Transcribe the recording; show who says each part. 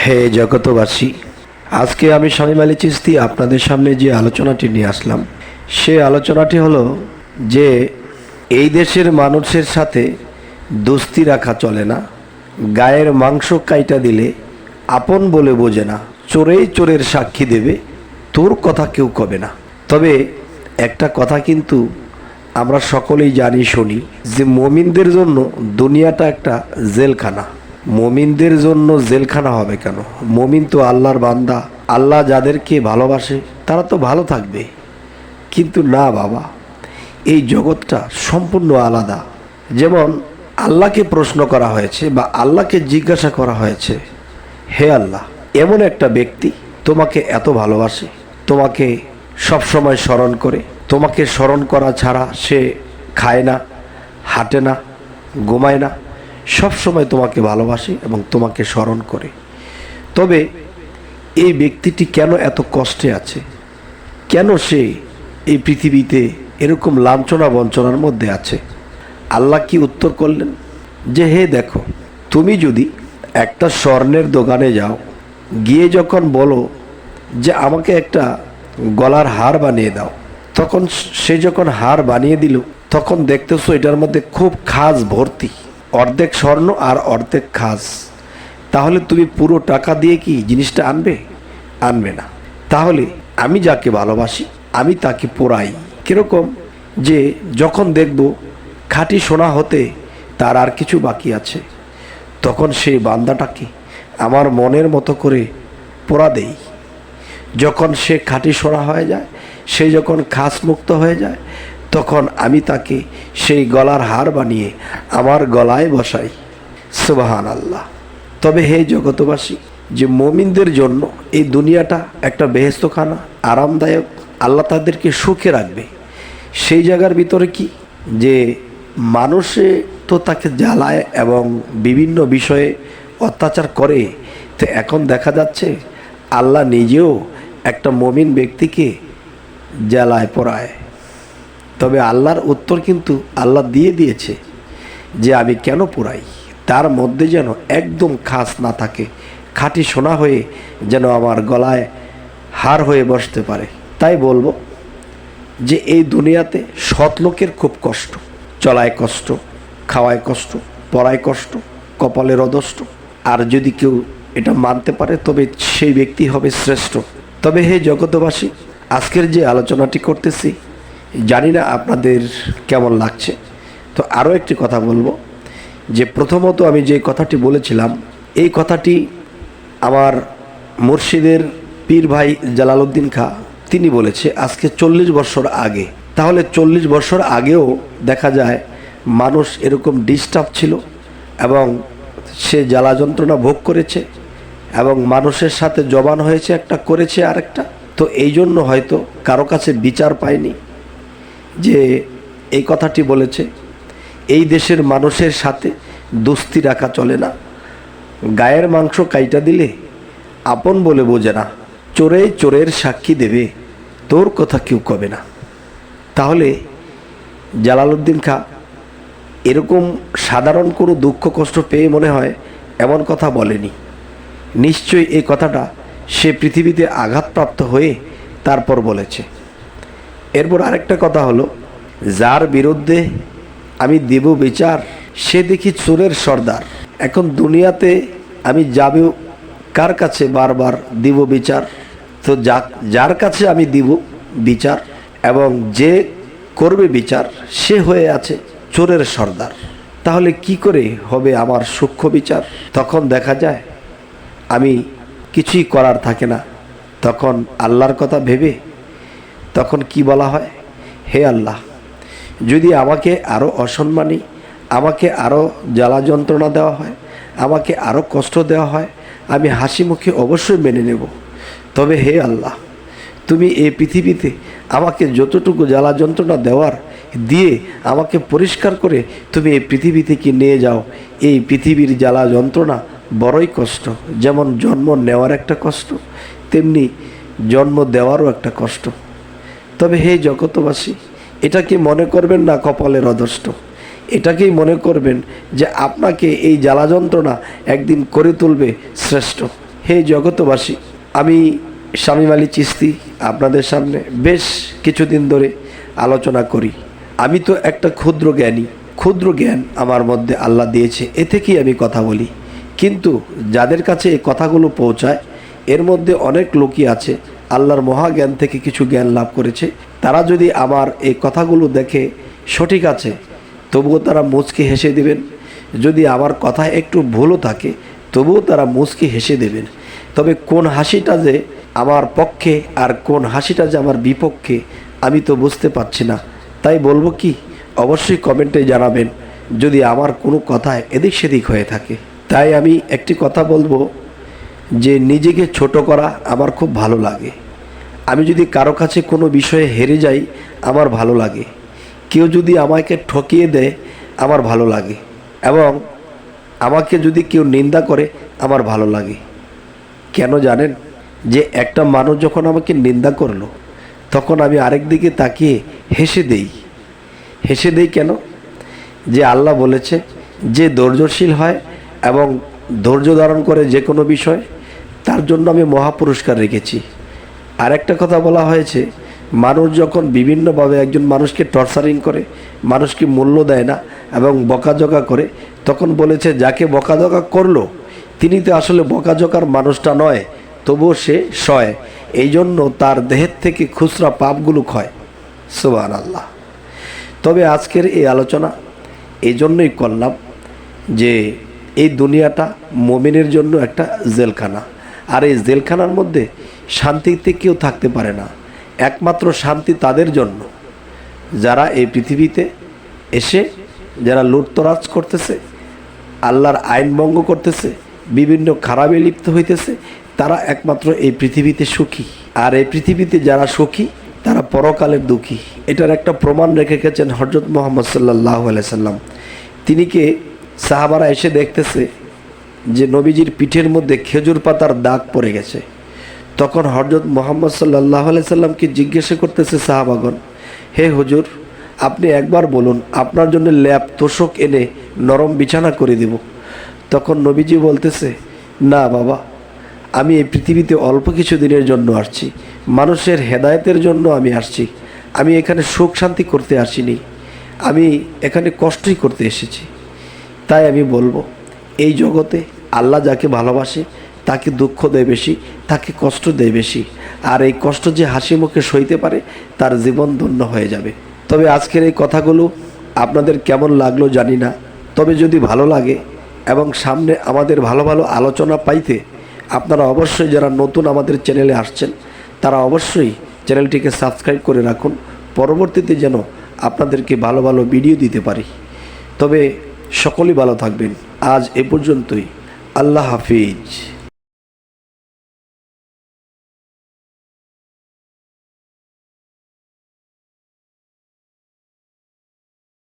Speaker 1: হে জগতবাসী, আজকে আমি শামীম আলী চিশতি আপনাদের সামনে যে আলোচনাটি নিয়ে আসলাম, সে আলোচনাটি হলো যে এই দেশের মানুষের সাথে দোস্তি রাখা চলে না। গায়ের মাংস কাইটা দিলে আপন বলে বোঝে না, চোরেই চোরের সাক্ষী দেবে, তোর কথা কেউ কবে না। তবে একটা কথা কিন্তু আমরা সকলেই জানি শুনি যে মুমিনদের জন্য দুনিয়াটা একটা জেলখানা। মুমিনদের জন্য জেলখানা হবে কেন? মুমিন তো আল্লাহর বান্দা, আল্লাহ যাদেরকে ভালোবাসে তারা তো ভালো থাকবে। কিন্তু না বাবা, এই জগৎটা সম্পূর্ণ আলাদা। যেমন আল্লাহকে প্রশ্ন করা হয়েছে বা আল্লাহকে জিজ্ঞাসা করা হয়েছে, হে আল্লাহ, এমন একটা ব্যক্তি তোমাকে এত ভালোবাসে, তোমাকে সবসময় স্মরণ করে, তোমাকে স্মরণ করা ছাড়া সে খায় না, হাঁটে না, ঘুমায় না, সব সময় তোমাকে ভালোবাসে এবং তোমাকে স্মরণ করে, তবে এই ব্যক্তিটি কেন এত কষ্টে আছে? কেন সে এই পৃথিবীতে এরকম লাঞ্ছনা বঞ্চনার মধ্যে আছে? আল্লাহ কি উত্তর করলেন যে হে দেখো, তুমি যদি একটা স্বর্ণের দোকানে যাও, গিয়ে যখন বলো যে আমাকে একটা গলার হার বানিয়ে দাও, তখন সে যখন হার বানিয়ে দিল, তখন দেখতেছো এটার মধ্যে খুব খাস ভর্তি, অর্ধেক স্বর্ণ আর অর্ধেক খাস। তাহলে তুমি পুরো টাকা দিয়ে কি জিনিসটা আনবে? আনবে না। তাহলে আমি যাকে ভালোবাসি আমি তাকে পোড়াই কিরকম, যে যখন দেখব খাঁটি সোনা হতে তার আর কিছু বাকি আছে, তখন সেই বান্দাটাকে আমার মনের মতো করে পোড়া দেই। যখন সে খাঁটি সোনা হয়ে যায়, সে যখন খাস মুক্ত হয়ে যায়, তখন আমি তাকে সেই গলার হার বানিয়ে আমার গলায় বসাই। সুবহানাল্লাহ। তবে হে জগতবাসী, যে মুমিনদের জন্য এই দুনিয়াটা একটা বেহেশতখানা, আরামদায়ক, আল্লাহ তাদেরকে সুখে রাখবে। সেই জায়গার ভিতরে কি যে মানুষে তো তাকে জ্বালায় এবং বিভিন্ন বিষয়ে অত্যাচার করে, তো এখন দেখা যাচ্ছে আল্লাহ নিজেও একটা মুমিন ব্যক্তিকে জ্বালায় পোড়ায়। তবে আল্লাহর উত্তর কিন্তু আল্লাহ দিয়ে দিয়েছে যে আমি কেন পোড়াই, তার মধ্যে যেন একদম খাস না থাকে, খাঁটি সোনা হয়ে যেন আমার গলায় হার হয়ে বসতে পারে। তাই বলবো যে এই দুনিয়াতে সৎ লোকের খুব কষ্ট, চলায় কষ্ট, খাওয়ায় কষ্ট, পড়ায় কষ্ট, কপালের অদষ্ট। আর যদি কেউ এটা মানতে পারে তবে সেই ব্যক্তি হবে শ্রেষ্ঠ। তবে হে জগতবাসী, আজকের যে আলোচনাটি করতেছি, জানি না আপনাদের কেমন লাগছে। তো আরও একটি কথা বলবো যে প্রথমত আমি যে কথাটি বলেছিলাম, এই কথাটি আমার মুর্শিদের পীর ভাই জালালউদ্দিন খাঁ তিনি বলেছে আজকে 40 বছর আগে। তাহলে 40 বছর আগেও দেখা যায় মানুষ এরকম ডিস্টার্ব ছিল এবং সে জ্বালা যন্ত্রণা ভোগ করেছে এবং মানুষের সাথে জবান হয়েছে, একটা করেছে আরেকটা। তো এই জন্য হয়তো কারো কাছে বিচার পায়নি যে এই কথাটি বলেছে, এই দেশের মানুষের সাথে দোস্তি রাখা চলে না, গায়ের মাংস কাইটা দিলে আপন বলে বোঝে না, চোরে চোরের সাক্ষী দেবে, তোর কথা কেউ কবে না। তাহলে জালালউদ্দিন খাঁ এরকম সাধারণ কোনো দুঃখ কষ্ট পেয়ে মনে হয় এমন কথা বলেনি। নিশ্চয়ই এই কথাটা সে পৃথিবীতে আঘাতপ্রাপ্ত হয়ে তারপর বলেছে। এরপর আরেকটা কথা হলো, যার বিরুদ্ধে আমি দেব বিচার সে দেখি চোরের সর্দার। এখন দুনিয়াতে আমি যাব কার কাছে বারবার দিব বিচার? তো যার কাছে আমি দিব বিচার এবং যে করবে বিচার সে হয়ে আছে চোরের সর্দার। তাহলে কি করে হবে আমার সূক্ষ্ম বিচার? তখন দেখা যায় আমি কিছুই করার থাকে না। তখন আল্লাহর কথা ভেবে তখন কি বলা হয়, হে আল্লাহ, যদি আমাকে আরও অসম্মানী, আমাকে আরও জ্বালা যন্ত্রণা দেওয়া হয়, আমাকে আরও কষ্ট দেওয়া হয়, আমি হাসি মুখে অবশ্যই মেনে নেব। তবে হে আল্লাহ, তুমি এই পৃথিবীতে আমাকে যতটুকু জ্বালা যন্ত্রণা দেওয়ার দিয়ে আমাকে পরিষ্কার করে তুমি এই পৃথিবী থেকে নিয়ে যাও। এই পৃথিবীর জ্বালা যন্ত্রণা বড়ই কষ্ট। যেমন জন্ম নেওয়ার একটা কষ্ট, তেমনি জন্ম দেওয়ারও একটা কষ্ট। তবে হে জগতবাসী, এটাকে মনে করবেন না কপালের অদষ্ট, এটাকেই মনে করবেন যে আপনাকে এই জ্বালা যন্ত্রণা একদিন করে তুলবে শ্রেষ্ঠ। হে জগতবাসী, আমি শামীম আলী চিশতি আপনাদের সামনে বেশ কিছুদিন ধরে আলোচনা করি। আমি তো একটা ক্ষুদ্র জ্ঞান আমার মধ্যে আল্লাহ দিয়েছে, এ থেকেই আমি কথা বলি। কিন্তু যাদের কাছে এই কথাগুলো পৌঁছায়, এর মধ্যে অনেক লোকই আছে আল্লাহর মহাজ্ঞান থেকে কিছু জ্ঞান লাভ করেছে। তারা যদি আমার এই কথাগুলো দেখে সঠিক আছে, তবুও তারা মুচকি হেসে দেবেন। যদি আমার কথা একটু ভুলও থাকে, তবুও তারা মুচকি হেসে দেবেন। তবে কোন হাসিটা যে আমার পক্ষে আর কোন হাসিটা যে আমার বিপক্ষে, আমি তো বুঝতে পারছি না। তাই বলবো কি, অবশ্যই কমেন্টে জানাবেন যদি আমার কোনো কথায় এদিক সেদিক হয়ে থাকে। তাই আমি একটি কথা বলবো যে নিজেকে ছোট করা আমার খুব ভালো লাগে। আমি যদি কারো কাছে কোনো বিষয়ে হেরে যাই, আমার ভালো লাগে। কেউ যদি আমাকে ঠকিয়ে দেয়, আমার ভালো লাগে। এবং আমাকে যদি কেউ নিন্দা করে, আমার ভালো লাগে। কেন জানেন? যে একটা মানুষ যখন আমাকে নিন্দা করলো, তখন আমি আরেক দিকে তাকিয়ে হেসে দেই কেন? যে আল্লাহ বলেছে যে ধৈর্যশীল হয় এবং ধৈর্য ধারণ করে যে কোনো বিষয়, তার জন্য আমি মহাপুরস্কার রেখেছি। আর একটা কথা বলা হয়েছে, মানুষ যখন বিভিন্নভাবে একজন মানুষকে টর্চারিং করে, মানুষকে মূল্য দেয় না এবং বকাঝকা করে, তখন বলেছে যাকে বকাঝকা করলো তিনি তো আসলে বকাঝকার মানুষটা নয়, তবুও সে সয়। এই জন্য তার দেহের থেকে খুচরা পাপগুলো ক্ষয়। সুবহানাল্লাহ। তবে আজকের এই আলোচনা এই জন্যই করলাম যে এই দুনিয়াটা মুমিনের জন্য একটা জেলখানা। আর এই জেলখানার মধ্যে শান্তিতে কেউ থাকতে পারে না। একমাত্র শান্তি তাদের জন্য যারা এই পৃথিবীতে এসে যারা লুটতরাজ করতেছে, আল্লাহর আইন ভঙ্গ করতেছে, বিভিন্ন খারাপে লিপ্ত হইতেছে, তারা একমাত্র এই পৃথিবীতে সুখী। আর এই পৃথিবীতে যারা সুখী, তারা পরকালের দুঃখী। এটার একটা প্রমাণ রেখে গেছেন হযরত মুহাম্মদ সাল্লাল্লাহু আলাইহি সাল্লাম। তিনিকে সাহাবারা এসে দেখতেছে যে নবীজির পিঠের মধ্যে খেজুর পাতার দাগ পড়ে গেছে। তখন হযরত মুহাম্মদ সাল্লাল্লাহু আলাইহি সাল্লামকে জিজ্ঞাসা করতেছে সাহাবাগণ, হে হুজুর, আপনি একবার বলুন, আপনার জন্য ল্যাপ তোষক এনে নরম বিছানা করে দেব। তখন নবীজি বলতেছে, না বাবা, আমি এই পৃথিবীতে অল্প কিছু দিনের জন্য আসছি, মানুষের হেদায়েতের জন্য আমি আসছি। আমি এখানে সুখ শান্তি করতে আসিনি, আমি এখানে কষ্টই করতে এসেছি। তাই আমি বলবো, এই জগতে আল্লাহ যাকে ভালোবাসে তাকে দুঃখ দেয় বেশি, তাকে কষ্ট দেয় বেশি। আর এই কষ্ট যে হাসি মুখে সইতে পারে, তার জীবন ধন্য হয়ে যাবে। তবে আজকের এই কথাগুলো আপনাদের কেমন লাগলো জানি না। তবে যদি ভালো লাগে এবং সামনে আমাদের ভালো ভালো আলোচনা পাইতে, আপনারা অবশ্যই যারা নতুন আমাদের চ্যানেলে আসছেন, তারা অবশ্যই চ্যানেলটিকে সাবস্ক্রাইব করে রাখুন, পরবর্তীতে যেন আপনাদেরকে ভালো ভালো ভিডিও দিতে পারি। তবে সকলেই ভালো থাকবেন। আজ এ পর্যন্তই। আল্লাহ হাফিজ।